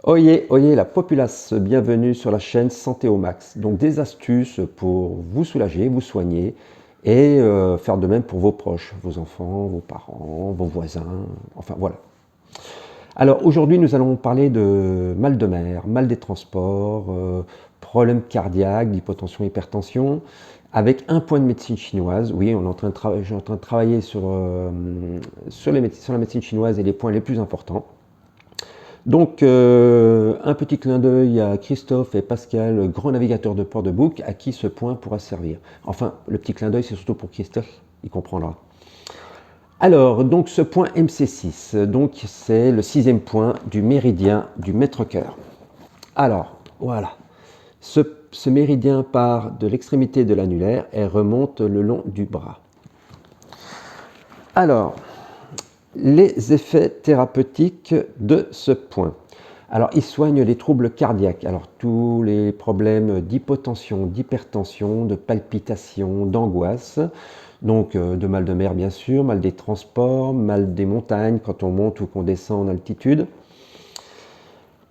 Oyez, oyez la populace, bienvenue sur la chaîne Santé au Max. Donc des astuces pour vous soulager, vous soigner et faire de même pour vos proches, vos enfants, vos parents, vos voisins, enfin voilà. Alors aujourd'hui nous allons parler de mal de mer, mal des transports, problèmes cardiaques, d'hypotension, hypertension, avec un point de médecine chinoise. Oui, je suis en train de travailler sur la médecine chinoise et les points les plus importants. Donc, un petit clin d'œil à Christophe et Pascal, grands navigateurs de port de bouc, à qui ce point pourra servir. Enfin, le petit clin d'œil, c'est surtout pour Christophe, il comprendra. Alors, donc ce point MC6, donc c'est le sixième point du méridien du maître-cœur. Alors, voilà. Ce méridien part de l'extrémité de l'annulaire et remonte le long du bras. Alors, les effets thérapeutiques de ce point. Alors, il soigne les troubles cardiaques. Alors, tous les problèmes d'hypotension, d'hypertension, de palpitation, d'angoisse. Donc, de mal de mer, bien sûr, mal des transports, mal des montagnes quand on monte ou qu'on descend en altitude.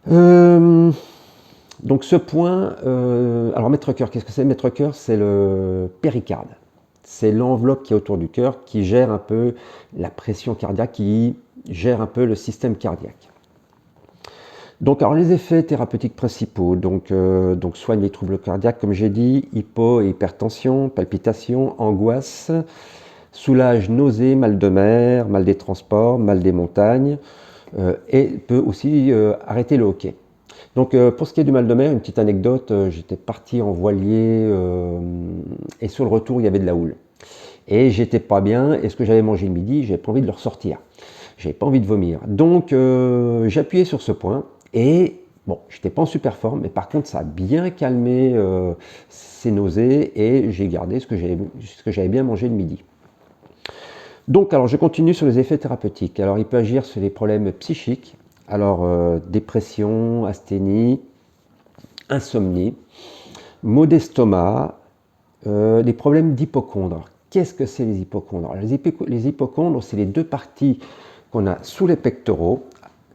Donc, ce point, alors, maître-cœur, qu'est-ce que c'est? Maître-cœur, c'est le péricarde. C'est l'enveloppe qui est autour du cœur qui gère un peu la pression cardiaque, qui gère un peu le système cardiaque. Donc, alors les effets thérapeutiques principaux, donc soigne les troubles cardiaques, comme j'ai dit, hypo et hypertension, palpitations, angoisse, soulage nausées, mal de mer, mal des transports, mal des montagnes, et peut aussi arrêter le hoquet. Donc pour ce qui est du mal de mer, une petite anecdote, j'étais parti en voilier et sur le retour il y avait de la houle. Et j'étais pas bien, et ce que j'avais mangé le midi, j'avais pas envie de le ressortir. J'avais pas envie de vomir. Donc j'ai appuyé sur ce point et bon, j'étais pas en super forme, mais par contre ça a bien calmé ces nausées et j'ai gardé ce que j'avais bien mangé le midi. Donc alors je continue sur les effets thérapeutiques. Alors il peut agir sur les problèmes psychiques, alors dépression, asthénie, insomnie, maux d'estomac, les problèmes d'hypochondre. Qu'est-ce que c'est les hypochondres? Les hypochondres, c'est les deux parties qu'on a sous les pectoraux,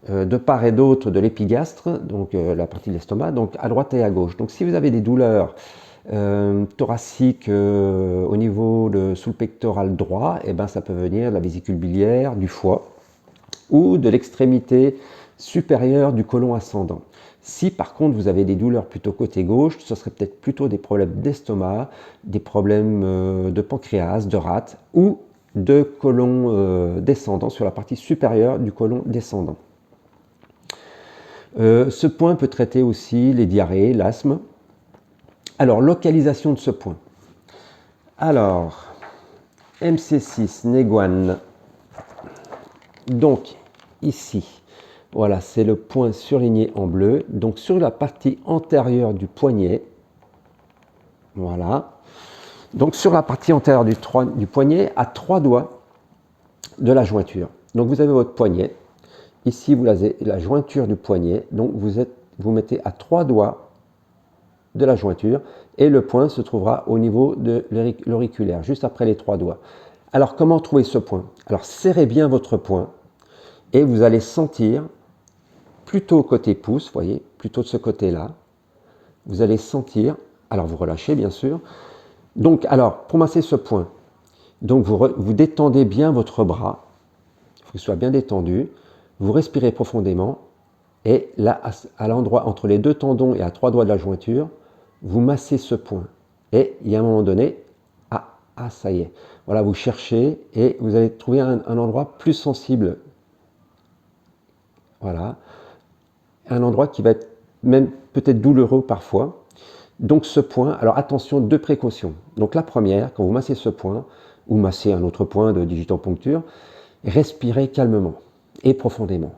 de part et d'autre de l'épigastre, donc la partie de l'estomac, donc à droite et à gauche. Donc si vous avez des douleurs thoraciques au niveau sous le pectoral droit, et ben, ça peut venir de la vésicule biliaire, du foie ou de l'extrémité supérieure du côlon ascendant. Si par contre vous avez des douleurs plutôt côté gauche, ce serait peut-être plutôt des problèmes d'estomac, des problèmes de pancréas, de rate ou de côlon descendant sur la partie supérieure du côlon descendant. Ce point peut traiter aussi les diarrhées, l'asthme. Alors, localisation de ce point. Alors, MC6, Neguan. Donc, ici, voilà, c'est le point surligné en bleu. Donc, sur la partie antérieure du poignet, voilà. Donc, sur la partie antérieure du poignet, à 3 doigts de la jointure. Donc, vous avez votre poignet. Ici, vous avez la jointure du poignet. Donc, vous mettez à 3 doigts de la jointure et le point se trouvera au niveau de l'auriculaire, juste après les 3 doigts. Alors, comment trouver ce point? Alors, serrez bien votre poing et vous allez sentir, plutôt côté pouce, vous voyez, plutôt de ce côté-là, vous allez sentir, alors vous relâchez bien sûr. Donc, alors, pour masser ce point, donc vous détendez bien votre bras, il faut qu'il soit bien détendu, vous respirez profondément et là, à l'endroit entre les deux tendons et à 3 doigts de la jointure, vous massez ce point. Et il y a un moment donné, ça y est. Voilà, vous cherchez et vous allez trouver un endroit plus sensible. Voilà. Un endroit qui va être même peut-être douloureux parfois. Donc ce point, alors attention, 2 précautions. Donc la première, quand vous massez ce point, ou massez un autre point de digitopuncture, respirez calmement et profondément.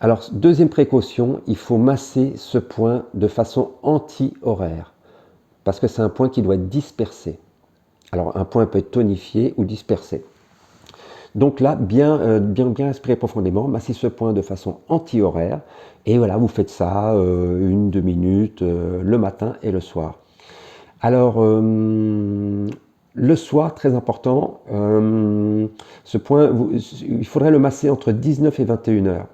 Alors, deuxième précaution, il faut masser ce point de façon anti-horaire, parce que c'est un point qui doit être dispersé. Alors, un point peut être tonifié ou dispersé. Donc là, bien respirer profondément, masser ce point de façon anti-horaire, et voilà, vous faites ça 1-2 minutes le matin et le soir. Alors, le soir, très important, ce point, il faudrait le masser entre 19 et 21 heures.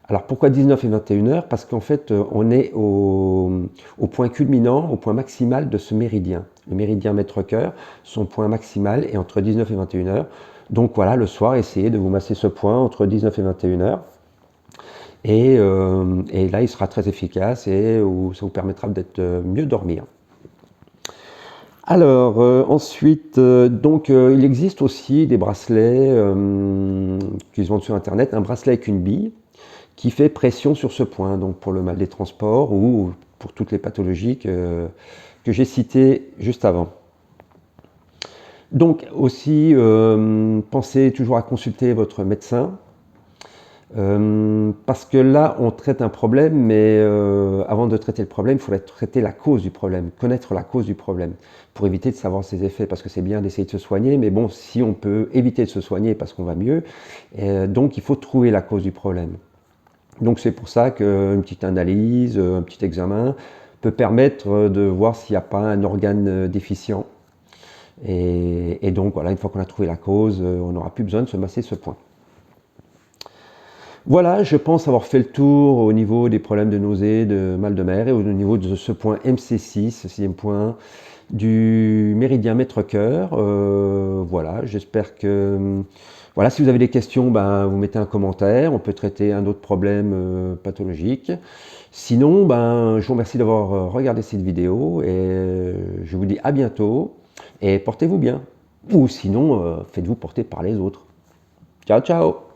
Alors pourquoi 19 et 21 heures? Parce qu'en fait, on est au point culminant, au point maximal de ce méridien. Le méridien mètre-cœur, son point maximal est entre 19 et 21 heures. Donc voilà, le soir, essayez de vous masser ce point entre 19 et 21 heures. Et là, il sera très efficace et ça vous permettra d'être mieux dormir. Alors, ensuite, il existe aussi des bracelets qui se vendent sur Internet, un bracelet avec une bille qui fait pression sur ce point, donc pour le mal des transports ou pour toutes les pathologies que j'ai citées juste avant. Donc aussi, pensez toujours à consulter votre médecin, parce que là, on traite un problème, mais avant de traiter le problème, il faudrait traiter la cause du problème, connaître la cause du problème, pour éviter de savoir ses effets, parce que c'est bien d'essayer de se soigner, mais bon, si on peut éviter de se soigner parce qu'on va mieux, donc il faut trouver la cause du problème. Donc c'est pour ça qu'une petite analyse, un petit examen peut permettre de voir s'il n'y a pas un organe déficient. Et donc voilà, une fois qu'on a trouvé la cause, on n'aura plus besoin de se masser ce point. Voilà, je pense avoir fait le tour au niveau des problèmes de nausée, de mal de mer et au niveau de ce point MC6, ce sixième point du méridien mètre-cœur. Voilà, j'espère que... Voilà, si vous avez des questions, vous mettez un commentaire, on peut traiter un autre problème pathologique. Sinon, je vous remercie d'avoir regardé cette vidéo et je vous dis à bientôt et portez-vous bien. Ou sinon, faites-vous porter par les autres. Ciao, ciao!